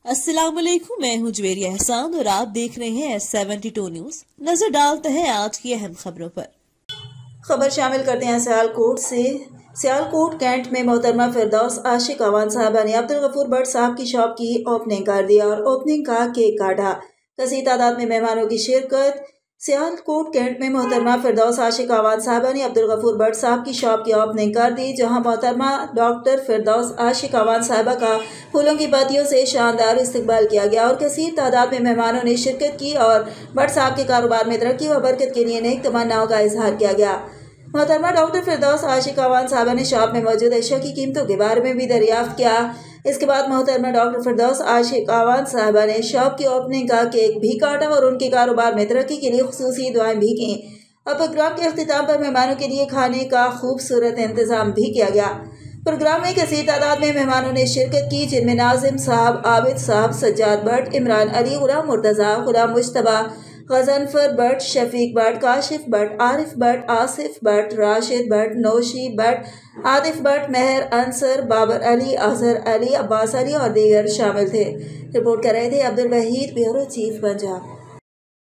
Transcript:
अस्सलाम वालेकुम, मैं हूं जवेरिया एहसान और आप देख रहे हैं S72 न्यूज। नजर डालते हैं आज की अहम खबरों पर। खबर शामिल करते हैं सियालकोट से। सियालकोट कैंट में मोहतरमा फिरदौस आशिक अवान साहबा ने अब्दुल गफूर भट्ट साहब की शॉप की ओपनिंग कर दी और ओपनिंग का केक काटा। कसी तादाद में मेहमानों की शिरकत। सियालकोट कैंट में मोहतरमा फिरदौस आशिक अवान साहबा ने अब्दुल गफूर भट्ट साहब की शॉप की ओपनिंग कर दी, जहां मोहतरमा डॉक्टर फिरदौस आशिक अवान साहबा का फूलों की पत्तियों से शानदार इस्तकबाल किया गया और कसीर तादाद में मेहमानों ने शिरकत की और भट्ट साहब के कारोबार में तरक्की व बरकत के लिए नेक तमन्नाओं का इजहार किया गया। मोहतरमा डॉक्टर फिरदौस आशिक अवान साहबा ने शॉप में मौजूद अशिया की कीमतों के बारे में भी दरियाफ्त किया। इसके बाद मोहतरमा डॉक्टर फिरदौस आशिक अवान साहबा ने शॉप की ओपनिंग का केक भी काटा और उनके कारोबार में तरक्की के लिए खुसूसी दुआएं भी की और प्रोग्राम के अख्तिताम पर मेहमानों के लिए खाने का खूबसूरत इंतजाम भी किया गया। प्रोग्राम में कसीर तादाद में मेहमानों ने शिरकत की, जिनमें नाजिम साहब, आबिद साहब, सज्जाद भट्ट, इमरान अली, गुलाम मुर्तज़ा, गुलाम मुश्तबा, गजनफर भट्ट, शफीक भट्ट, काशिफ भट्ट, आरिफ भट्ट, आसिफ भट्ट, राशिद भट्ट, नौशी भट्ट, आतिफ भट्ट, मेहर अंसर, बाबर अली, अजहर अली, अब्बास अली और दीगर शामिल थे। रिपोर्ट कर रहे थे अब्दुल वहीद, ब्यूरो चीफ, पंजाब।